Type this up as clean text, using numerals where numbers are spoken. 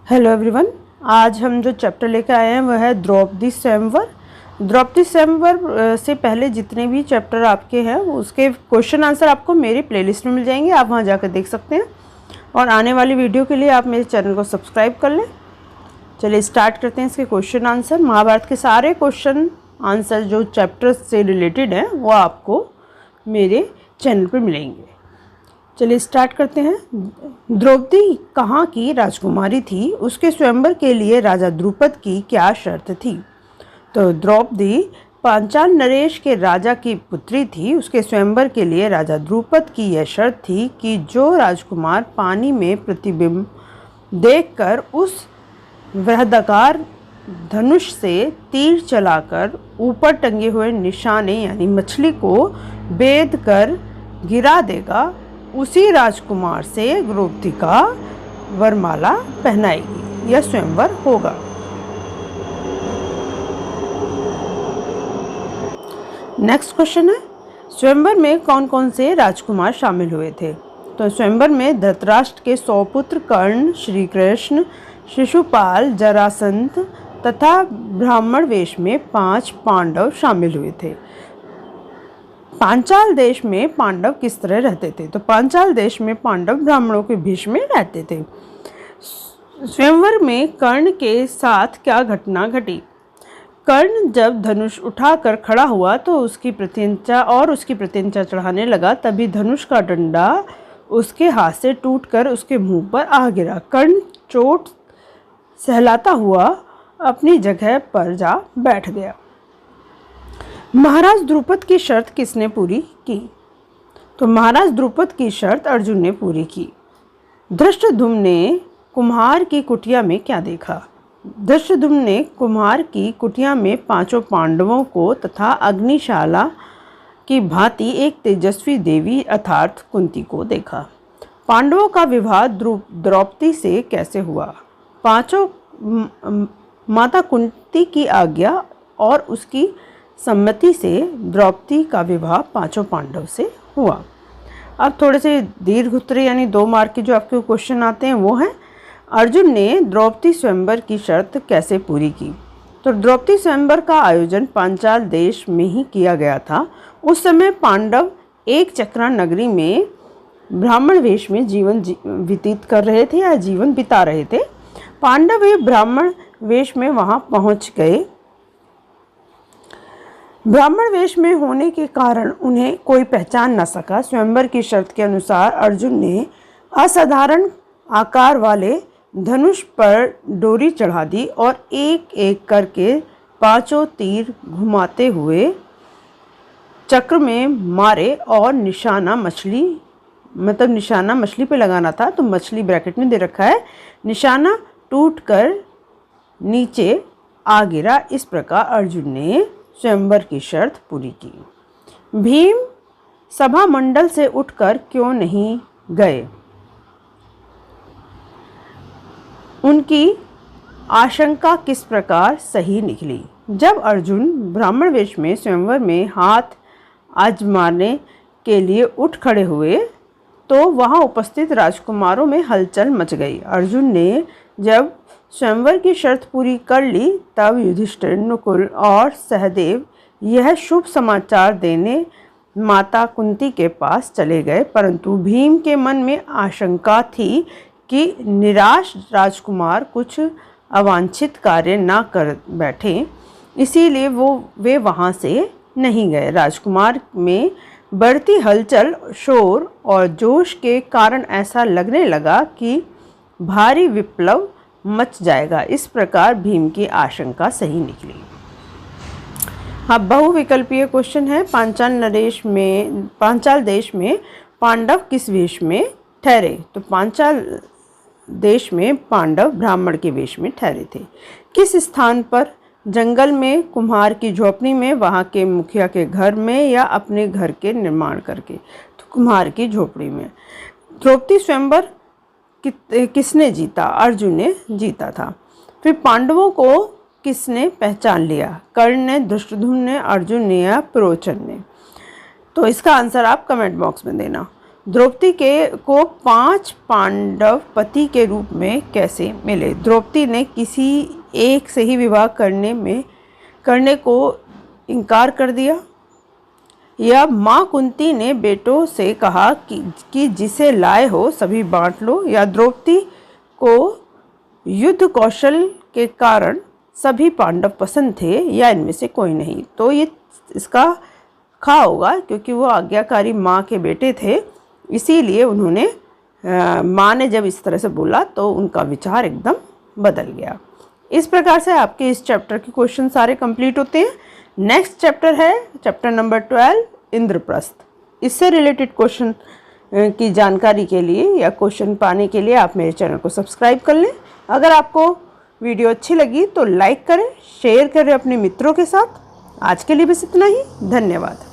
Hello everyone, आज हम जो चैप्टर लेकर आए हैं वह है द्रौपदी स्वयंवर। द्रौपदी स्वयंवर से पहले जितने भी चैप्टर आपके हैं उसके क्वेश्चन आंसर आपको मेरी प्लेलिस्ट में मिल जाएंगे, आप वहां जाकर देख सकते हैं। और आने वाली वीडियो के लिए आप मेरे चैनल को सब्सक्राइब कर लें। चलिए स्टार्ट करते हैं इसके क्वेश्चन आंसर। महाभारत के सारे क्वेश्चन आंसर जो चैप्टर से रिलेटेड हैं वो आपको मेरे चैनल पर मिलेंगे। चलिए स्टार्ट करते हैं। द्रौपदी कहाँ की राजकुमारी थी? उसके स्वयंवर के लिए राजा द्रुपद की क्या शर्त थी? तो द्रौपदी पांचाल नरेश के राजा की पुत्री थी। उसके स्वयंवर के लिए राजा द्रुपद की यह शर्त थी कि जो राजकुमार पानी में प्रतिबिंब देखकर उस वृहदाकार धनुष से तीर चलाकर ऊपर टंगे हुए निशाने यानी मछली को बेध कर गिरा देगा, उसी राजकुमार से द्रौपदी का वरमाला पहनाएगी। यह स्वयंवर होगा। नेक्स्ट क्वेश्चन है, स्वयंवर में कौन कौन से राजकुमार शामिल हुए थे? तो स्वयंवर में धृतराष्ट्र के 100 पुत्र कर्ण, श्री कृष्ण, शिशुपाल, जरासंध तथा ब्राह्मण वेश में 5 पांडव शामिल हुए थे। पांचाल देश में पांडव किस तरह रहते थे? तो पांचाल देश में पांडव ब्राह्मणों के बीच में रहते थे। स्वयंवर में कर्ण के साथ क्या घटना घटी? कर्ण जब धनुष उठाकर खड़ा हुआ तो उसकी प्रत्यंचा चढ़ाने लगा, तभी धनुष का डंडा उसके हाथ से टूटकर उसके मुंह पर आ गिरा। कर्ण चोट सहलाता हुआ अपनी जगह पर जा बैठ गया। महाराज द्रुपद की शर्त किसने पूरी की? तो महाराज द्रुपद की शर्त अर्जुन ने पूरी की। धृष्टद्युम्न ने कुम्हार की कुटिया में क्या देखा? धृष्टद्युम्न ने कुम्हार की कुटिया में 5 पांडवों को तथा अग्निशाला की भांति एक तेजस्वी देवी अर्थात कुंती को देखा। पांडवों का विवाह द्रौपदी से कैसे हुआ? 5 माता कुंती की आज्ञा और उसकी सम्मति से द्रौपदी का विवाह 5 पांडव से हुआ। अब थोड़े से दीर्घ उत्तरीय यानी 2 मार्क के जो आपके क्वेश्चन आते हैं वो हैं, अर्जुन ने द्रौपदी स्वयंवर की शर्त कैसे पूरी की? तो द्रौपदी स्वयंवर का आयोजन पांचाल देश में ही किया गया था। उस समय पांडव एक चक्रा नगरी में ब्राह्मण वेश में जीवन व्यतीत कर रहे थे या जीवन बिता रहे थे। पांडव ये ब्राह्मण वेश में वहां पहुंच गए। ब्राह्मण वेश में होने के कारण उन्हें कोई पहचान न सका। स्वयंवर की शर्त के अनुसार अर्जुन ने असाधारण आकार वाले धनुष पर डोरी चढ़ा दी और एक एक करके 5 तीर घुमाते हुए चक्र में मारे और निशाना मछली पे लगाना था, तो मछली ब्रैकेट में दे रखा है। निशाना टूटकर नीचे आ गिरा। इस प्रकार अर्जुन ने स्वयंवर की शर्त पूरी की। भीम सभा मंडल से उठकर क्यों नहीं गए? उनकी आशंका किस प्रकार सही निकली? जब अर्जुन ब्राह्मण वेश में स्वयंवर में हाथ आजमाने के लिए उठ खड़े हुए तो वहां उपस्थित राजकुमारों में हलचल मच गई। अर्जुन ने जब स्वयंवर की शर्त पूरी कर ली तब युधिष्ठिर, नकुल और सहदेव यह शुभ समाचार देने माता कुंती के पास चले गए, परंतु भीम के मन में आशंका थी कि निराश राजकुमार कुछ अवांछित कार्य ना कर बैठे, इसीलिए वे वहां से नहीं गए। राजकुमार में बढ़ती हलचल, शोर और जोश के कारण ऐसा लगने लगा कि भारी विप्लव मच जाएगा। इस प्रकार भीम की आशंका सही निकली। अब बहुविकल्पीय क्वेश्चन है, पांचाल देश में पांडव किस वेश में ठहरे? तो पांचाल देश में पांडव ब्राह्मण के वेश में ठहरे थे। किस स्थान पर? जंगल में, कुम्हार की झोपड़ी में, वहां के मुखिया के घर में या अपने घर के निर्माण करके? तो कुम्हार की झोपड़ी में। द्रौपदी स्वयंवर किसने जीता? अर्जुन ने जीता था। फिर पांडवों को किसने पहचान लिया? कर्ण ने, धृष्टद्युम्न ने, अर्जुन ने या पुरोचन ने? तो इसका आंसर आप कमेंट बॉक्स में देना। द्रौपदी को 5 पांडव पति के रूप में कैसे मिले? द्रौपदी ने किसी एक से ही विवाह करने को इनकार कर दिया, या माँ कुंती ने बेटों से कहा कि जिसे लाए हो सभी बांट लो, या द्रौपदी को युद्ध कौशल के कारण सभी पांडव पसंद थे, या इनमें से कोई नहीं? तो ये इसका खा होगा, क्योंकि वो आज्ञाकारी माँ के बेटे थे, इसीलिए उन्होंने माँ ने जब इस तरह से बोला तो उनका विचार एकदम बदल गया। इस प्रकार से आपके इस चैप्टर के क्वेश्चन सारे कंप्लीट होते हैं। नेक्स्ट चैप्टर है चैप्टर नंबर 12 इंद्रप्रस्थ। इससे रिलेटेड क्वेश्चन की जानकारी के लिए या क्वेश्चन पाने के लिए आप मेरे चैनल को सब्सक्राइब कर लें। अगर आपको वीडियो अच्छी लगी तो लाइक करें, शेयर करें अपने मित्रों के साथ। आज के लिए बस इतना ही। धन्यवाद।